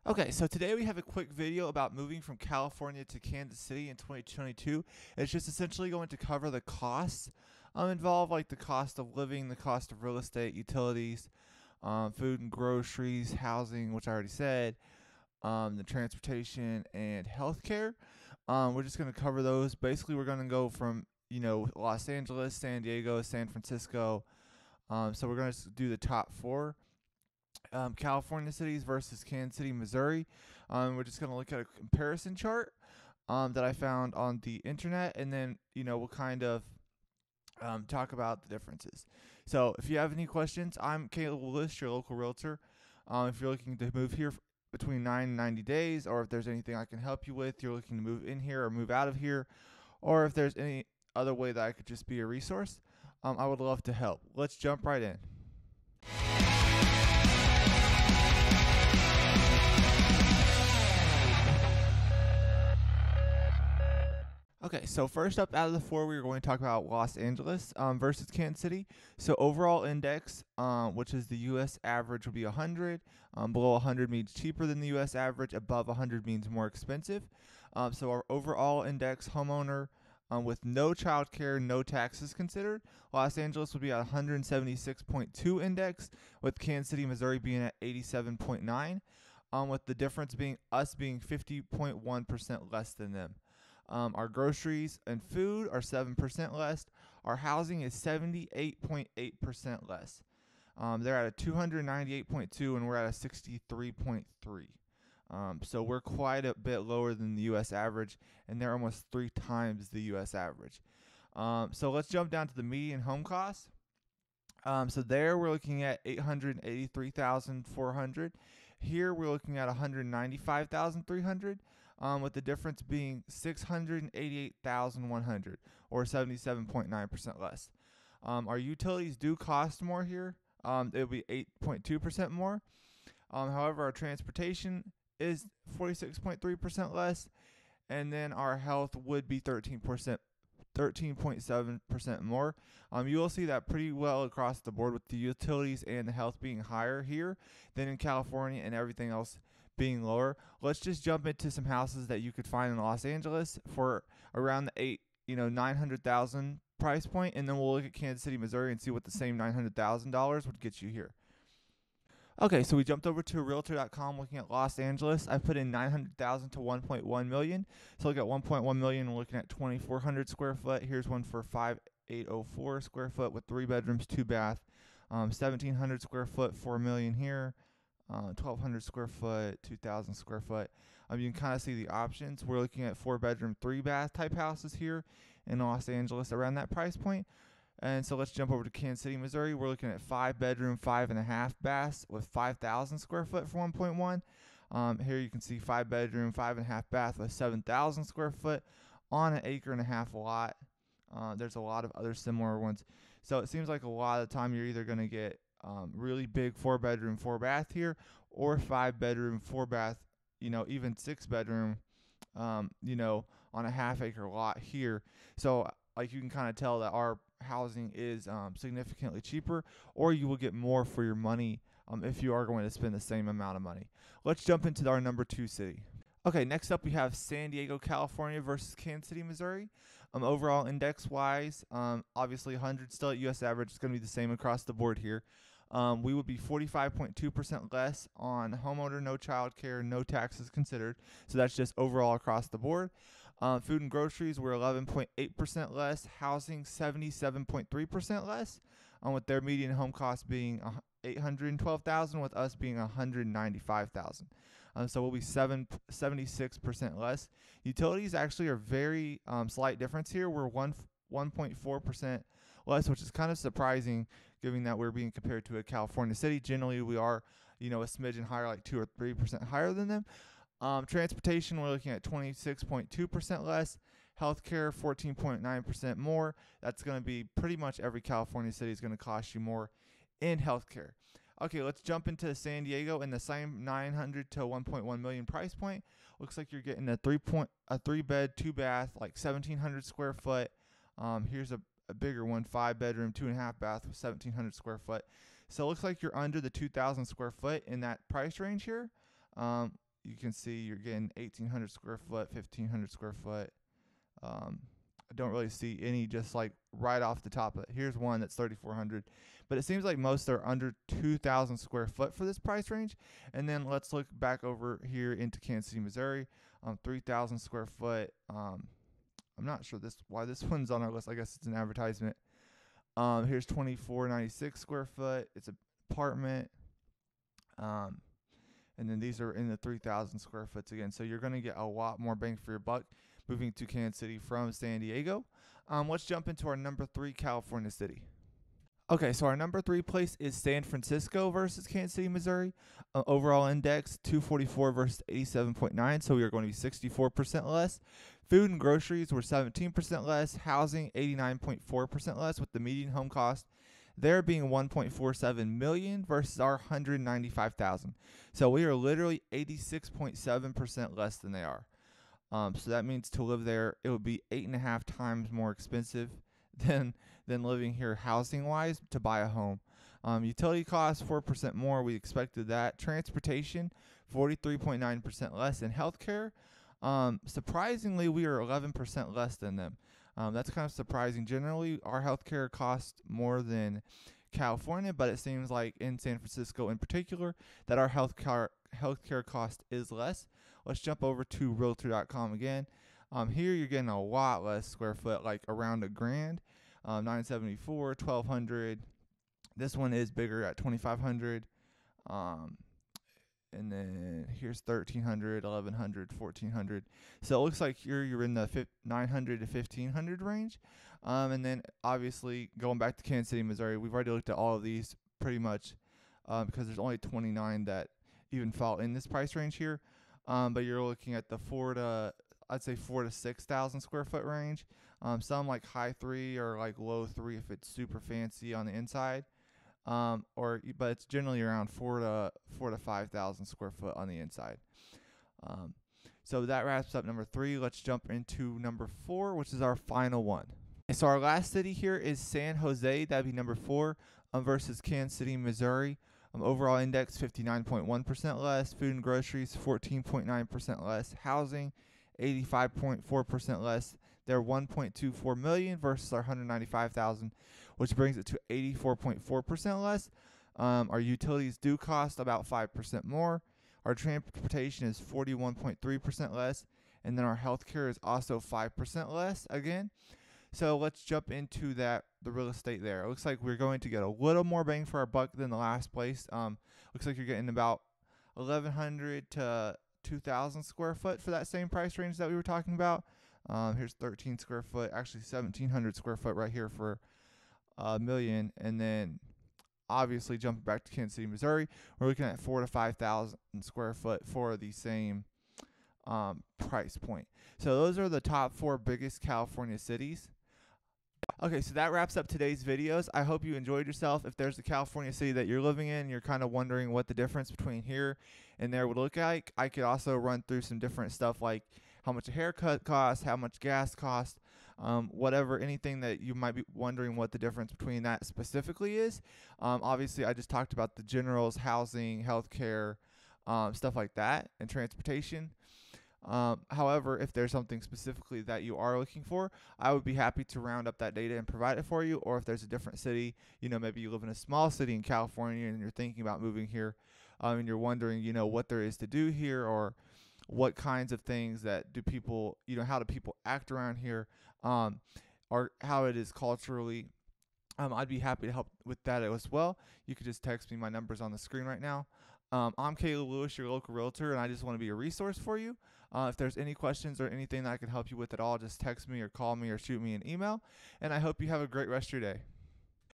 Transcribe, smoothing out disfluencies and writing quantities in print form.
Okay, so today we have a quick video about moving from California to Kansas City in 2022. It's just essentially going to cover the costs involved, like the cost of living, the cost of real estate, utilities, food and groceries, housing, which I already said, the transportation, and healthcare. We're just going to cover those. Basically, we're going to go from Los Angeles, San Diego, San Francisco. So we're going to do the top four. California cities versus Kansas City, Missouri. We're just going to look at a comparison chart that I found on the internet, and then we'll kind of talk about the differences. So if you have any questions, I'm Caleb Willis, your local realtor. If you're looking to move here between 9 and 90 days, or if there's anything I can help you with, you're looking to move in here or move out of here, or if there's any other way that I could just be a resource, I would love to help. Let's jump right in. Okay, so first up out of the four, we are going to talk about Los Angeles versus Kansas City. So overall index, which is the U.S. average, will be 100. Below 100 means cheaper than the U.S. average. Above 100 means more expensive. So our overall index, homeowner with no child care, no taxes considered, Los Angeles would be at 176.2 index, with Kansas City, Missouri being at 87.9, with the difference being us being 50.1% less than them. Our groceries and food are 7% less. Our housing is 78.8% less. They're at a 298.2 and we're at a 63.3. So we're quite a bit lower than the U.S. average, and they're almost 3 times the U.S. average. So let's jump down to the median home cost. So there we're looking at $883,400. Here we're looking at $195,300. With the difference being $688,100, or 77.9% less. Our utilities do cost more here. It'll be 8.2% more. However, our transportation is 46.3% less, and then our health would be 13.7% more. You will see that pretty well across the board, with the utilities and the health being higher here than in California, and everything else being lower. Let's just jump into some houses that you could find in Los Angeles for around the 900,000 price point, and then we'll look at Kansas City, Missouri, and see what the same $900,000 would get you here. Okay, so we jumped over to Realtor.com looking at Los Angeles. I put in 900,000 to 1.1 million. So look at 1.1 million. We're looking at 2,400 square foot. Here's one for 5,804 square foot with 3 bedrooms, 2 bath. 1,700 square foot, 4 million here. 1,200 square foot, 2,000 square foot. You can kind of see the options. We're looking at 4 bedroom, 3 bath type houses here in Los Angeles around that price point. And so let's jump over to Kansas City, Missouri. We're looking at 5 bedroom, 5.5 baths with 5,000 square foot for 1.1. Here you can see 5 bedroom, 5.5 bath with 7,000 square foot on an 1.5 acre lot. There's a lot of other similar ones. So it seems like a lot of the time you're either going to get really big 4 bedroom, 4 bath here, or 5 bedroom, 4 bath, even 6 bedroom, on a 1/2 acre lot here. So like you can kind of tell that our housing is significantly cheaper, or you will get more for your money if you are going to spend the same amount of money. Let's jump into our number 2 city. Okay, next up we have San Diego, California versus Kansas City, Missouri. Overall index wise, obviously 100 still at U.S. average. It's going to be the same across the board here. We would be 45.2% less on homeowner, no child care, no taxes considered. So that's just overall across the board. Food and groceries were 11.8% less. Housing 77.3% less. With their median home cost being $812,000, with us being $195,000. So we'll be 76% less. Utilities actually are very slight difference here. We're 1.4% less, which is kind of surprising, given that we're being compared to a California city. Generally, we are, a smidgen higher, like 2 or 3% higher than them. Transportation, we're looking at 26.2% less. Healthcare, 14.9% more. That's going to be pretty much every California city is going to cost you more in healthcare. Okay, let's jump into San Diego in the same 900 to 1.1 million price point. Looks like you're getting a 3 bed, 2 bath, like 1,700 square foot. Here's a bigger one, 5 bedroom, 2.5 bath with 1,700 square foot. So it looks like you're under the 2,000 square foot in that price range here. you can see you're getting 1,800 square foot, 1,500 square foot. I don't really see any just like right off the top of it. Here's one that's 3,400, but it seems like most are under 2,000 square foot for this price range. And then let's look back over here into Kansas City, Missouri. 3,000 square foot. I'm not sure why this one's on our list. I guess it's an advertisement. Here's 2,496 square foot. It's an apartment. And then these are in the 3,000 square foot again. So you're going to get a lot more bang for your buck moving to Kansas City from San Diego. Let's jump into our number 3 California city. Okay, so our number 3 place is San Francisco versus Kansas City, Missouri. Overall index 244 versus 87.9, so we are going to be 64% less. Food and groceries were 17% less. Housing 89.4% less, with the median home cost there being 1.47 million versus our 195,000. So we are literally 86.7% less than they are. So that means to live there, it would be 8.5 times more expensive than living here housing wise to buy a home. Utility costs 4% more. We expected that. Transportation 43.9% less. And healthcare, surprisingly, we are 11% less than them. That's kind of surprising. Generally, our healthcare costs more than California, but it seems like in San Francisco in particular that our healthcare cost is less. Let's jump over to Realtor.com again. Here you're getting a lot less square foot, like around $1,000. 974, 1,200. This one is bigger at 2,500. And then here's 1,300, 1,100, 1,400. So it looks like you're in the 900 to 1,500 range. And then obviously going back to Kansas City, Missouri, we've already looked at all of these pretty much because there's only 29 that even fall in this price range here. But you're looking at the 4,000 to 6,000 square foot range. Some like high 3 or like low 3 if it's super fancy on the inside. But it's generally around 4,000 to 5,000 square foot on the inside. So that wraps up number 3. Let's jump into number 4, which is our final one. So our last city here is San Jose. That'd be number 4 versus Kansas City, Missouri. Overall index 59.1% less. Food and groceries 14.9% less. Housing 85.4% less. They're 1.24 million versus our 195,000, which brings it to 84.4% less. Our utilities do cost about 5% more. Our transportation is 41.3% less, and then our healthcare is also 5% less again. So let's jump into the real estate there. It looks like we're going to get a little more bang for our buck than the last place. Looks like you're getting about 1,100 to 2,000 square foot for that same price range that we were talking about. Here's 13 square foot, actually 1,700 square foot right here for $1 million. And then obviously jumping back to Kansas City, Missouri, we're looking at 4,000 to 5,000 square foot for the same price point. So those are the top 4 biggest California cities. Okay, so that wraps up today's videos. I hope you enjoyed yourself. If there's a California city that you're living in, you're kind of wondering what the difference between here and there would look like, I could also run through some different stuff like how much a haircut costs, how much gas costs, whatever, anything that you might be wondering what the difference between that specifically is. Obviously, I just talked about the generals, housing, healthcare, stuff like that, and transportation. However, if there's something specifically that you are looking for, I would be happy to round up that data and provide it for you. Or if there's a different city, maybe you live in a small city in California and you're thinking about moving here, and you're wondering, what there is to do here, or what kinds of things that do people, how do people act around here, or how it is culturally. I'd be happy to help with that as well. You could just text me. My number's on the screen right now. I'm Caleb Lewis, your local realtor, and I just want to be a resource for you. If there's any questions or anything that I can help you with at all, just text me or call me or shoot me an email. And I hope you have a great rest of your day.